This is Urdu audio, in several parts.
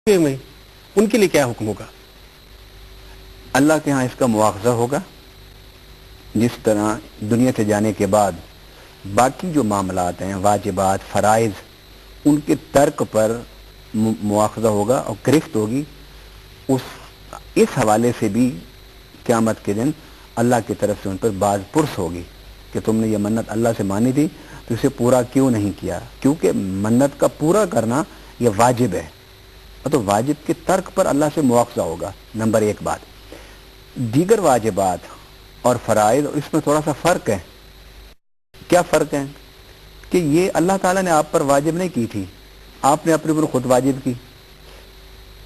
میں ان کے لیے کیا حکم ہوگا؟ اللہ کے ہاں اس کا مواخذہ ہوگا. جس طرح دنیا سے جانے کے بعد باقی جو معاملات ہیں، واجبات، فرائض، ان کے ترک پر مواخذہ ہوگا اور گرفت ہوگی. اس حوالے سے بھی قیامت کے دن اللہ کی طرف سے ان پر باز پرس ہوگی کہ تم نے یہ منت اللہ سے مانی تھی تو اسے پورا کیوں نہیں کیا؟ کیونکہ منت کا پورا کرنا یہ واجب ہے، تو واجب کے ترک پر اللہ سے مواخذہ ہوگا. نمبر ایک بات. دیگر واجبات اور فرائض، اس میں تھوڑا سا فرق ہے. کیا فرق ہے؟ کہ یہ اللہ تعالیٰ نے آپ پر واجب نہیں کی تھی، آپ نے اپنے اوپر خود واجب کی،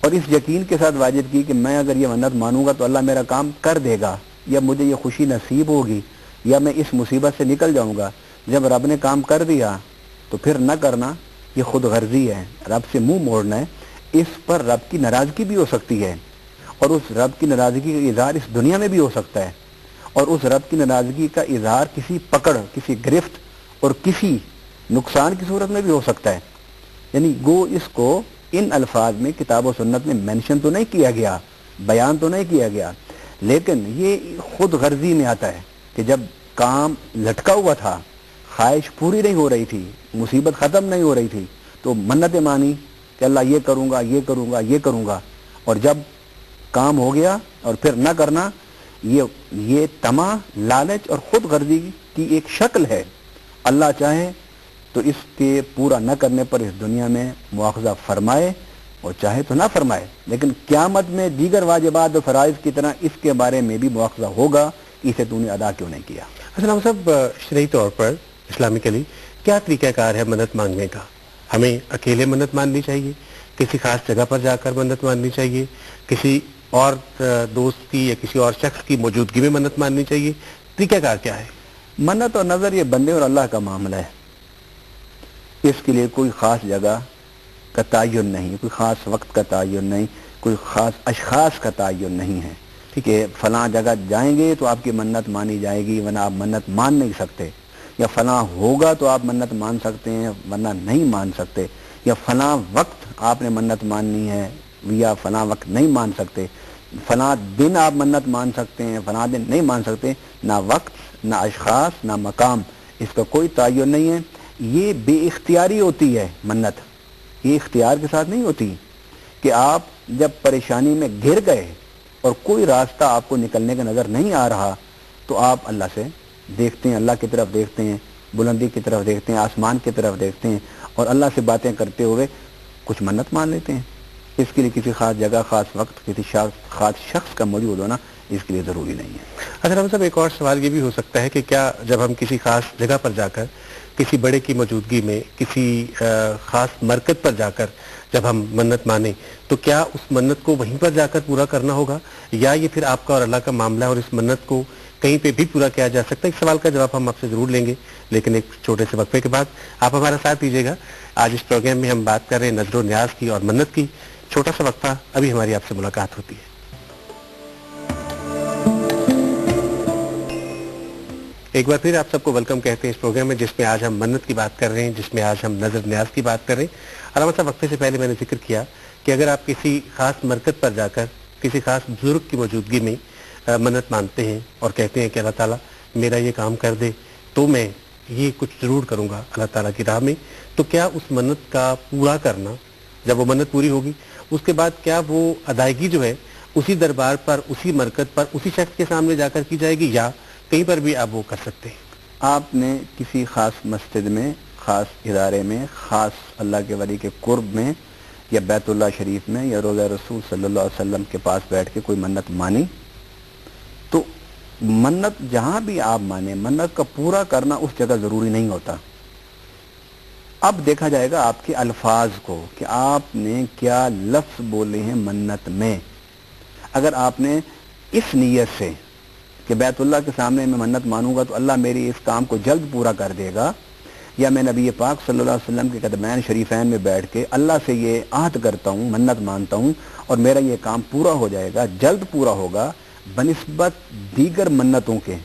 اور اس یقین کے ساتھ واجب کی کہ میں اگر یہ منت مانوں گا تو اللہ میرا کام کر دے گا، یا مجھے یہ خوشی نصیب ہوگی، یا میں اس مصیبت سے نکل جاؤں گا. جب رب نے کام کر دیا تو پھر نہ کرنا یہ خود غرضی ہے، رب سے منہ موڑنا ہے. اس پر رب کی ناراضگی بھی ہو سکتی ہے، اور اس رب کی ناراضگی کا اظہار اس دنیا میں بھی ہو سکتا ہے، اور اس رب کی ناراضگی کا اظہار کسی پکڑ، کسی گرفت اور کسی نقصان کی صورت میں بھی ہو سکتا ہے. یعنی گو اس کو ان الفاظ میں کتاب و سنت میں مینشن تو نہیں کیا گیا، بیان تو نہیں کیا گیا، لیکن یہ خود غرضی میں آتا ہے کہ جب کام لٹکا ہوا تھا، خواہش پوری نہیں ہو رہی تھی، مصیبت ختم نہیں ہو رہی تھی، تو منتیں مانی کہ اللہ یہ کروں گا، یہ کروں گا، یہ کروں گا، اور جب کام ہو گیا اور پھر نہ کرنا، یہ طمع، لالچ اور خود غرضی کی ایک شکل ہے. اللہ چاہے تو اس کے پورا نہ کرنے پر اس دنیا میں مواخذہ فرمائے، اور چاہے تو نہ فرمائے، لیکن قیامت میں دیگر واجبات و فرائض کی طرح اس کے بارے میں بھی مواخذہ ہوگا کہ اسے تو نے ادا کیوں نہیں کیا. اسلام صاحب، شرعی طور پر اسلامکلی کیا طریقہ کار ہے منت مانگنے کا؟ ہمیں اکیلے منت ماننی چاہیے، کسی خاص جگہ پر جا کر منت ماننی چاہیے، کسی اور دوست کی یا کسی اور شخص کی موجودگی میں منت ماننی چاہیے؟ طریقہ کار کیا ہے؟ منت اور نظر یہ بندے اور اللہ کا معاملہ ہے. اس کے لیے کوئی خاص جگہ کا تعین نہیں، کوئی خاص وقت کا تعین نہیں، کوئی خاص اشخاص کا تعین نہیں ہے. ٹھیک ہے، فلاں جگہ جائیں گے تو آپ کی منت مانی جائے گی ورنہ آپ منت مان نہیں سکتے، یا فلاں ہوگا تو آپ منت مان سکتے ہیں ورنہ نہیں مان سکتے، یا فلاں وقت آپ نے منت ماننی ہے یا فلاں وقت نہیں مان سکتے، فلاں دن آپ منت مان سکتے ہیں فلاں دن نہیں مان سکتے. نہ وقت، نہ اشخاص، نہ مقام، اس کا کوئی تعین نہیں ہے. یہ بے اختیاری ہوتی ہے منت، یہ اختیار کے ساتھ نہیں ہوتی کہ آپ جب پریشانی میں گر گئے اور کوئی راستہ آپ کو نکلنے کا نظر نہیں آ رہا تو آپ اللہ سے دیکھتے ہیں، اللہ کی طرف دیکھتے ہیں، بلندی کی طرف دیکھتے ہیں، آسمان کی طرف دیکھتے ہیں، اور اللہ سے باتیں کرتے ہوئے کچھ منت مان لیتے ہیں. اس کے لیے کسی خاص جگہ، خاص وقت، کسی خاص شخص کا موجود ہونا اس کے لیے ضروری نہیں ہے. اسلام صاحب، ایک اور سوال یہ بھی ہو سکتا ہے کہ کیا جب ہم کسی خاص جگہ پر جا کر، کسی بڑے کی موجودگی میں، کسی خاص مرکز پر جا کر جب ہم منت مانیں تو کیا اس منت کو وہیں پر جا کر پورا کرنا ہوگا، یا یہ پھر آپ کا اور اللہ کا معاملہ ہے اور اس منت کو کہیں پہ بھی پورا کیا جا سکتا ہے؟ اس سوال کا جواب ہم آپ سے ضرور لیں گے، لیکن ایک چھوٹے سے وقفے کے بعد. آپ ہمارا ساتھ دیجیے گا. آج اس پروگرام میں ہم بات کر رہے ہیں نظر و نیاز کی اور منت کی. چھوٹا سا وقفہ، ابھی ہماری آپ سے ملاقات ہوتی ہے. ایک بار پھر آپ سب کو ویلکم کہتے ہیں اس پروگرام میں، جس میں آج ہم منت کی بات کر رہے ہیں، جس میں آج ہم نظر نیاز کی بات کر رہے ہیں. علامہ صاحب، وقفے سے پہلے میں نے ذکر کیا کہ اگر آپ کسی خاص مرکز پر جا کر کسی خاص بزرگ کی موجودگی میں منت مانتے ہیں اور کہتے ہیں کہ اللہ تعالیٰ میرا یہ کام کر دے تو میں یہ کچھ ضرور کروں گا اللہ تعالیٰ کی راہ میں، تو کیا اس منت کا پورا کرنا، جب وہ منت پوری ہوگی اس کے بعد کیا وہ ادائیگی جو ہے اسی دربار پر، اسی مرکز پر، اسی شخص کے سامنے جا کر کی جائے گی، یا کہیں پر بھی آپ وہ کر سکتے ہیں؟ آپ نے کسی خاص مسجد میں، خاص ادارے میں، خاص اللہ کے ولی کے قرب میں، یا بیت اللہ شریف میں، یا روضہ رسول صلی اللہ علیہ وسلم کے پاس بیٹھ کے کوئی منت مانی، تو منت جہاں بھی آپ مانیں، منت کا پورا کرنا اس جگہ ضروری نہیں ہوتا. اب دیکھا جائے گا آپ کے الفاظ کو کہ آپ نے کیا لفظ بولے ہیں منت میں. اگر آپ نے اس نیت سے کہ بیت اللہ کے سامنے میں منت مانوں گا تو اللہ میری اس کام کو جلد پورا کر دے گا، یا میں نبی پاک صلی اللہ علیہ وسلم کے قدمین شریفین میں بیٹھ کے اللہ سے یہ عہد کرتا ہوں، منت مانتا ہوں اور میرا یہ کام پورا ہو جائے گا، جلد پورا ہوگا، بنسبت دیگر منتوں کے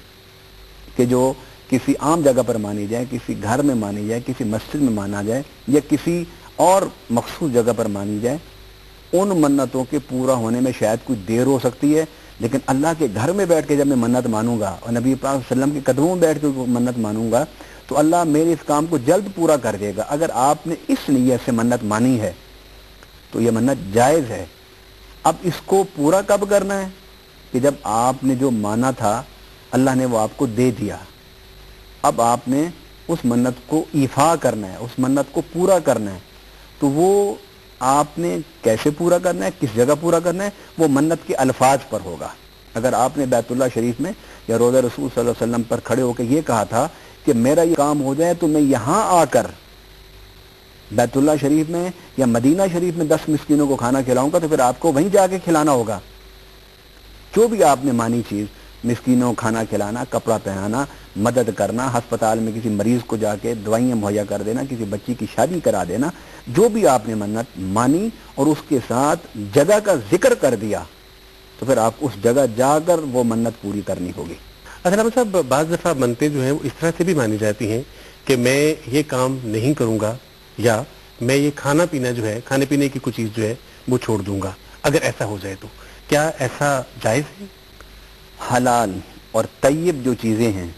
کہ جو کسی عام جگہ پر مانی جائے، کسی گھر میں مانی جائے، کسی مسجد میں مانا جائے، یا کسی اور مخصوص جگہ پر مانی جائے، ان منتوں کے پورا ہونے میں شاید کچھ دیر ہو سکتی ہے، لیکن اللہ کے گھر میں بیٹھ کے جب میں منت مانوں گا اور نبی پاک صلی اللہ علیہ وسلم کے قدموں میں بیٹھ کے منت مانوں گا تو اللہ میرے اس کام کو جلد پورا کر دے گا۔ اگر آپ نے اس نیت سے منت مانی ہے تو یہ منت جائز ہے۔ اب اس کو پورا کب کرنا ہے کہ جب آپ نے جو مانا تھا اللہ نے وہ آپ کو دے دیا، اب آپ نے اس منت کو ایفا کرنا ہے، اس منت کو پورا کرنا ہے۔ تو وہ آپ نے کیسے پورا کرنا ہے، کس جگہ پورا کرنا ہے، وہ منت کے الفاظ پر ہوگا۔ اگر آپ نے بیت اللہ شریف میں یا روضہ رسول صلی اللہ علیہ وسلم پر کھڑے ہو کے یہ کہا تھا کہ میرا یہ کام ہو جائے تو میں یہاں آ کر بیت اللہ شریف میں یا مدینہ شریف میں 10 مسکینوں کو کھانا کھلاؤں گا، تو پھر آپ کو وہیں جا کے کھلانا ہوگا۔ جو بھی آپ نے مانی چیز، مسکینوں کو کھانا کھلانا، کپڑا پہنانا، مدد کرنا، ہسپتال میں کسی مریض کو جا کے دوائیاں مہیا کر دینا، کسی بچی کی شادی کرا دینا، جو بھی آپ نے منت مانی اور اس کے ساتھ جگہ کا ذکر کر دیا تو پھر آپ اس جگہ جا کر وہ منت پوری کرنی ہوگی۔ علامہ صاحب، بعض دفعہ منتیں جو ہیں وہ اس طرح سے بھی مانی جاتی ہیں کہ میں یہ کام نہیں کروں گا یا میں یہ کھانا پینا جو ہے، کھانے پینے کی کوئی چیز جو ہے وہ چھوڑ دوں گا، اگر ایسا ہو جائے تو کیا ایسا جائز ہے؟ حلال اور طیب جو چیزیں ہیں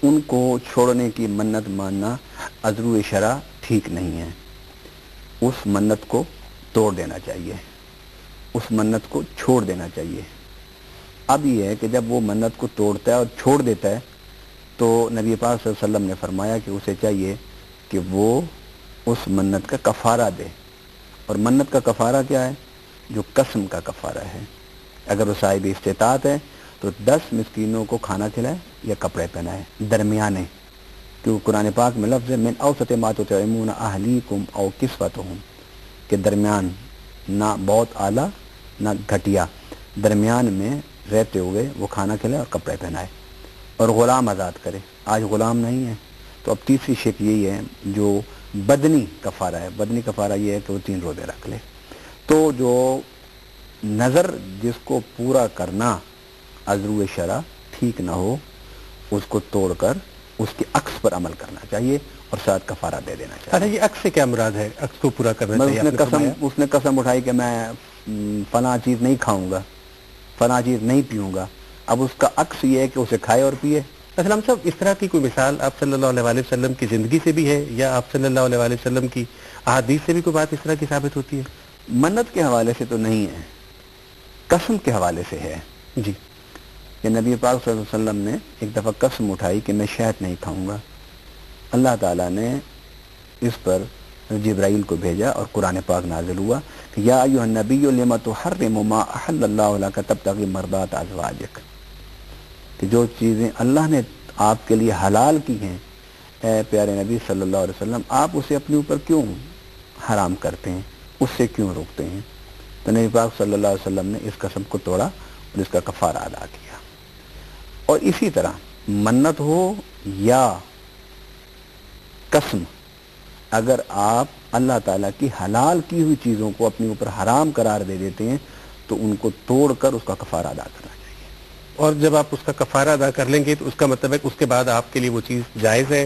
ان کو چھوڑنے کی منت ماننا عذرو شرع ٹھیک نہیں ہے۔ اس منت کو توڑ دینا چاہیے، اس منت کو چھوڑ دینا چاہیے۔ اب یہ ہے کہ جب وہ منت کو توڑتا ہے اور چھوڑ دیتا ہے تو نبی پاک صلی اللہ علیہ وسلم نے فرمایا کہ اسے چاہیے کہ وہ اس منت کا کفارہ دے۔ اور منت کا کفارہ کیا ہے؟ جو قسم کا کفارہ ہے۔ اگر وہ صاحب استطاعت ہے تو 10 مسکینوں کو کھانا کھلائے یا کپڑے پہنائے، درمیانے، کیونکہ قرآن پاک میں لفظ ہے من اوسط ما تطعمون اہلیکم او کسوتہم، کہ درمیان، نہ بہت اعلیٰ نہ گھٹیا، درمیان میں رہتے ہوئے وہ کھانا کھلائے اور کپڑے پہنائے اور غلام آزاد کرے۔ آج غلام نہیں ہے تو اب تیسری شک یہی ہے جو بدنی کفارہ ہے۔ بدنی کفارہ یہ ہے کہ وہ 3 روزے رکھ لے۔ تو جو نظر جس کو پورا کرنا عذرو شرع ٹھیک نہ ہو، اس کو توڑ کر اس کے عکس پر عمل کرنا چاہیے اور ساتھ کفارہ دے دینا چاہیے۔ اچھا، یہ عکس سے کیا مراد ہے؟ عکس کو پورا کرنا چاہیے؟ اس نے قسم اٹھائی کہ میں فلاں چیز نہیں کھاؤں گا، فلاں چیز نہیں پیوں گا، اب اس کا عکس یہ ہے کہ اسے کھائے اور پیے۔ اسلام صاحب، اس طرح کی کوئی مثال آپ صلی اللہ علیہ وسلم کی زندگی سے بھی ہے یا آپ صلی اللہ علیہ وسلم کی احادیث سے بھی کوئی بات اس طرح کی ثابت ہوتی ہے؟ منت کے حوالے سے تو نہیں ہے، قسم کے حوالے سے ہے جی، کہ نبی پاک صلی اللہ علیہ وسلم نے ایک دفعہ قسم اٹھائی کہ میں شہد نہیں کھاؤں گا۔ اللہ تعالیٰ نے اس پر جبرائیل کو بھیجا اور قرآن پاک نازل ہوا کہ یا ایھا النبی لم تحرم ما احل اللہ لک تبتغی مرضات ازواجک، کہ جو چیزیں اللہ نے آپ کے لیے حلال کی ہیں اے پیارے نبی صلی اللہ علیہ وسلم، آپ اسے اپنے اوپر کیوں حرام کرتے ہیں، اس سے کیوں روکتے ہیں؟ تو نبی پاک صلی اللہ علیہ وسلم نے اس قسم کو توڑا اور اس کا کفارہ ادا کیا۔ اور اسی طرح منت ہو یا قسم، اگر آپ اللہ تعالیٰ کی حلال کی ہوئی چیزوں کو اپنے اوپر حرام قرار دے دیتے ہیں تو ان کو توڑ کر اس کا کفارہ ادا کرنا چاہیے۔ اور جب آپ اس کا کفارہ ادا کر لیں گے تو اس کا مطلب ہے کہ اس کے بعد آپ کے لیے وہ چیز جائز ہے؟